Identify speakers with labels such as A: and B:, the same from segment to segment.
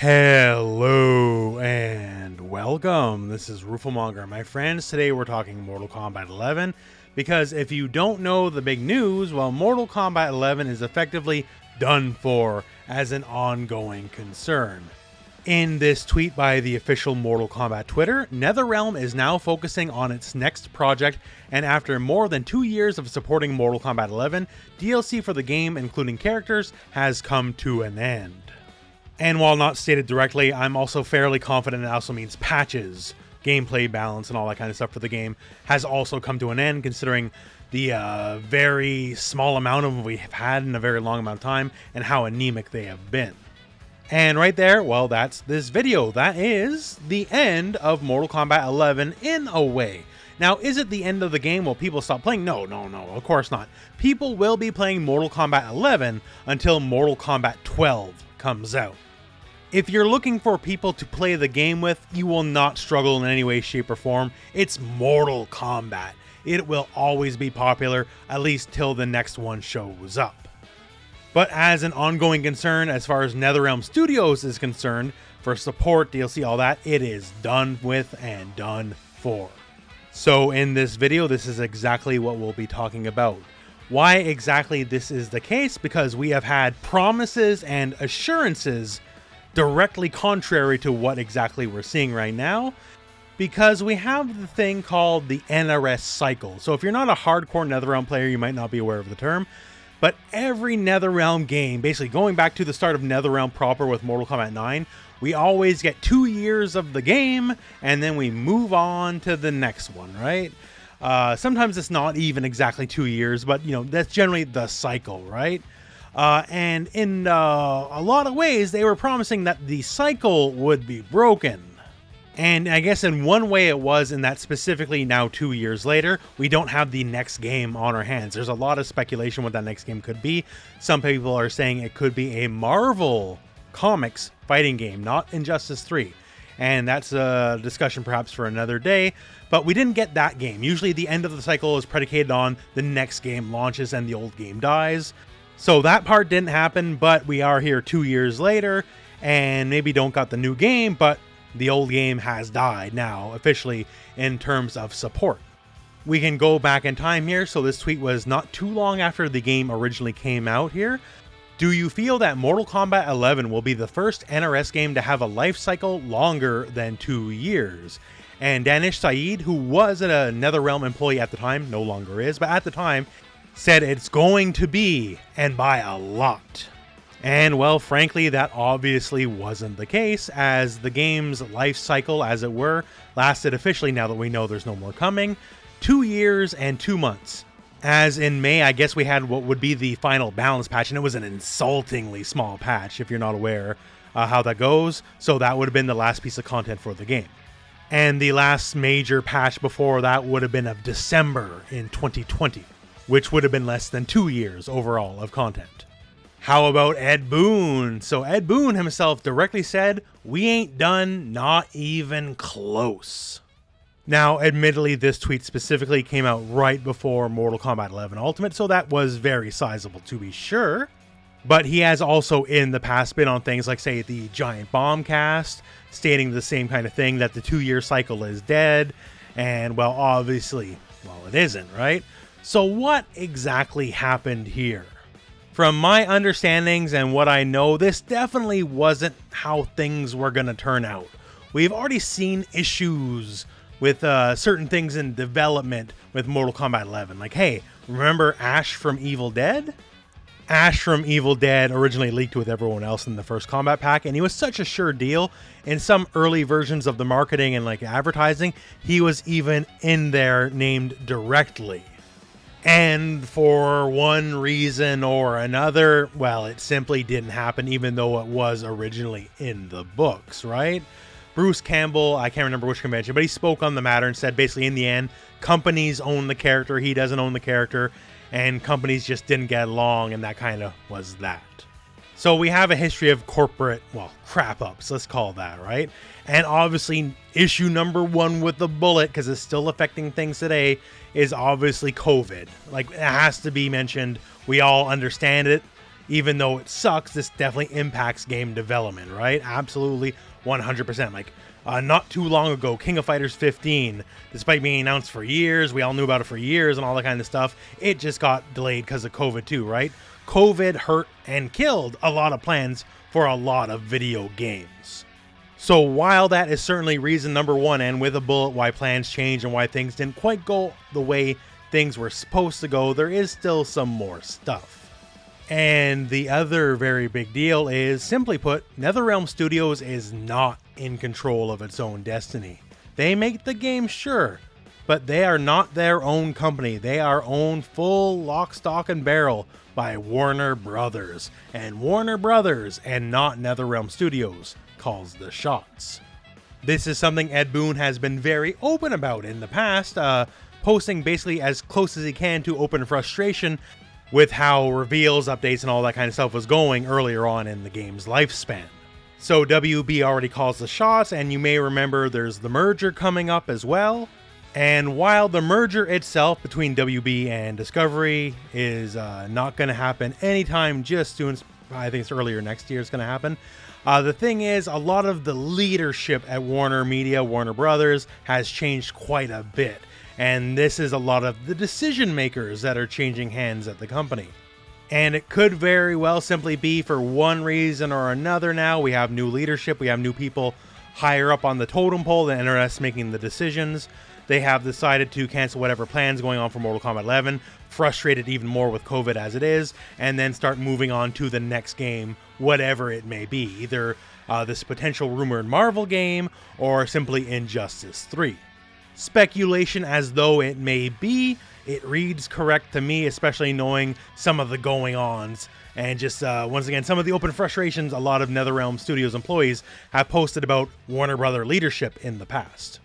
A: Hello and welcome. This is rooflemonger, my friends. Today we're talking Mortal Kombat 11 because if you don't know the big news, well, Mortal Kombat 11 is effectively done for as an ongoing concern. In this tweet by the official Mortal Kombat Twitter, NetherRealm is now focusing on its next project, and after more than 2 years of supporting Mortal Kombat 11, DLC for the game, including characters, has come to an end. And while not stated directly, I'm also fairly confident it also means patches, gameplay balance, and all that kind of stuff for the game has also come to an end, considering the very small amount of them we've had in a very long amount of time and how anemic they have been. And right there, well, that's this video. That is the end of Mortal Kombat 11 in a way. Now, is it the end of the game? Will people stop playing? No, of course not. People will be playing Mortal Kombat 11 until Mortal Kombat 12 comes out. If you're looking for people to play the game with, you will not struggle in any way, shape, or form. It's Mortal Kombat. It will always be popular, at least till the next one shows up. But as an ongoing concern, as far as NetherRealm Studios is concerned, for support, DLC, all that, it is done with and done for. So in this video, this is exactly what we'll be talking about. Why exactly this is the case? Because we have had promises and assurances directly contrary to what exactly we're seeing right now, because we have the thing called the NRS cycle. So if you're not a hardcore NetherRealm player, you might not be aware of the term, but every NetherRealm game, basically going back to the start of NetherRealm proper with Mortal Kombat 9, we always get 2 years of the game, and then we move on to the next one, right? Sometimes it's not even exactly 2 years, but that's generally the cycle, right? And in a lot of ways, they were promising that the cycle would be broken. And I guess in one way it was, in that specifically now 2 years later, we don't have the next game on our hands. There's a lot of speculation what that next game could be. Some people are saying it could be a Marvel Comics fighting game, not Injustice 3. And that's a discussion perhaps for another day, but we didn't get that game. Usually the end of the cycle is predicated on the next game launches and the old game dies. So that part didn't happen, but we are here 2 years later, and maybe don't got the new game, but the old game has died now, officially, in terms of support. We can go back in time here, so this tweet was not too long after the game originally came out here. Do you feel that Mortal Kombat 11 will be the first NRS game to have a life cycle longer than 2 years? And Danish Saeed, who was a NetherRealm employee at the time, no longer is, but at the time, said it's going to be, and by a lot. And well, frankly, that obviously wasn't the case, as the game's life cycle, as it were, lasted officially, now that we know there's no more coming, 2 years and 2 months. As in May, I guess we had what would be the final balance patch, and it was an insultingly small patch, if you're not aware how that goes. So that would have been the last piece of content for the game. And the last major patch before that would have been of December in 2020. Which would have been less than 2 years overall of content. How about Ed Boon? So Ed Boon himself directly said, "We ain't done, not even close." Now, admittedly, this tweet specifically came out right before Mortal Kombat 11 Ultimate, so that was very sizable to be sure. But he has also in the past been on things like, say, the Giant Bomb cast, stating the same kind of thing, that the 2-year cycle is dead. And, well, obviously, well, it isn't, right? So what exactly happened here? From my understandings and what I know, this definitely wasn't how things were going to turn out. We've already seen issues with certain things in development with Mortal Kombat 11. Like, hey, remember Ash from Evil Dead? Ash from Evil Dead originally leaked with everyone else in the first combat pack, and he was such a sure deal. In some early versions of the marketing and like advertising, he was even in there named directly. And for one reason or another, well, it simply didn't happen, even though it was originally in the books, right? Bruce Campbell, I can't remember which convention, but he spoke on the matter and said basically in the end, companies own the character, he doesn't own the character, and companies just didn't get along, and that kind of was that. So we have a history of corporate, well, crap-ups, let's call that, right? And obviously, issue number one with the bullet, because it's still affecting things today, is obviously COVID. Like, it has to be mentioned. We all understand it. even though it sucks, this definitely impacts game development, right? Absolutely 100%. Like, not too long ago, King of Fighters 15, despite being announced for years, we all knew about it for years and all that kind of stuff, it just got delayed because of COVID too, right? COVID hurt and killed a lot of plans for a lot of video games. So while that is certainly reason number one, and with a bullet why plans change and why things didn't quite go the way things were supposed to go, there is still some more stuff. And the other very big deal is, simply put, NetherRealm Studios is not in control of its own destiny. They make the game, sure, but they are not their own company. They are owned full lock, stock, and barrel by Warner Brothers. And Warner Brothers, and not NetherRealm Studios, calls the shots. This is something Ed Boon has been very open about in the past, posting basically as close as he can to open frustration with how reveals, updates, and all that kind of stuff was going earlier on in the game's lifespan. So WB already calls the shots, and you may remember there's the merger coming up as well. And while the merger itself between WB and Discovery is not going to happen anytime just soon, I think it's earlier next year it's going to happen. The thing is, a lot of the leadership at Warner Media, Warner Brothers, has changed quite a bit. And this is a lot of the decision makers that are changing hands at the company. And it could very well simply be for one reason or another now. We have new leadership, we have new people higher up on the totem pole, the NRS making the decisions. They have decided to cancel whatever plans going on for Mortal Kombat 11, frustrated even more with COVID as it is, and then start moving on to the next game, whatever it may be. Either this potential rumored Marvel game, or simply Injustice 3. Speculation as though it may be, it reads correct to me, especially knowing some of the going-ons, and just once again, some of the open frustrations a lot of NetherRealm Studios employees have posted about Warner Brother leadership in the past.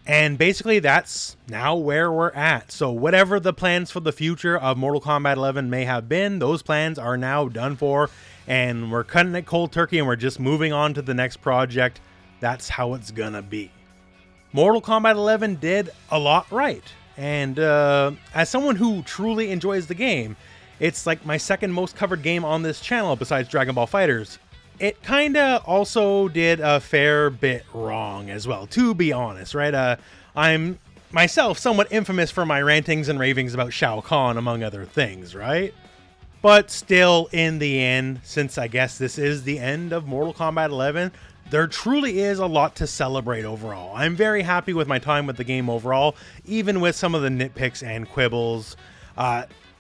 A: And basically that's now where we're at. So whatever the plans for the future of Mortal Kombat 11 may have been, those plans are now done for, and we're cutting it cold turkey and we're just moving on to the next project. That's how it's gonna be. Mortal Kombat 11 did a lot right, and as someone who truly enjoys the game, it's like my second most covered game on this channel besides Dragon Ball FighterZ. It kinda also did a fair bit wrong as well, to be honest, right? I'm myself somewhat infamous for my rantings and ravings about Shao Kahn, among other things, right? But still, in the end, since I guess this is the end of Mortal Kombat 11, there truly is a lot to celebrate overall. I'm very happy with my time with the game overall, even with some of the nitpicks and quibbles.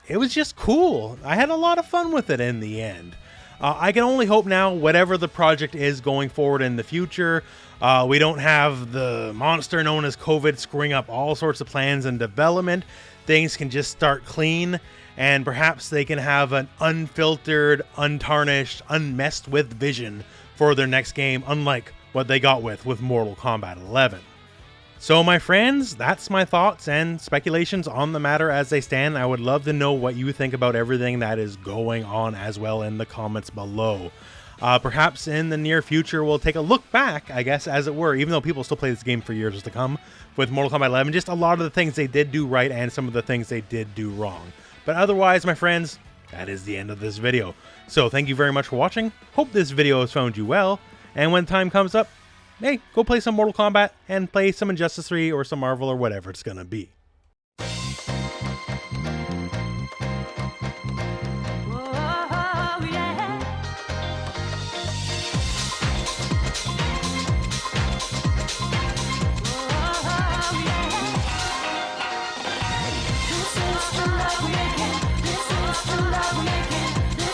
A: It was just cool. I had a lot of fun with it in the end. I can only hope now, whatever the project is going forward in the future, we don't have the monster known as COVID screwing up all sorts of plans and development. Things can just start clean, and perhaps they can have an unfiltered, untarnished, unmessed with vision for their next game, unlike what they got with Mortal Kombat 11. So my friends, that's my thoughts and speculations on the matter as they stand. I would love to know what you think about everything that is going on as well in the comments below. Perhaps in the near future we'll take a look back, I guess, as it were, even though people still play this game for years to come, with Mortal Kombat 11, just a lot of the things they did do right and some of the things they did do wrong. But otherwise, my friends, that is the end of this video. So thank you very much for watching. Hope this video has found you well, and when time comes up, hey, go play some Mortal Kombat and play some Injustice 3 or some Marvel or whatever it's gonna be.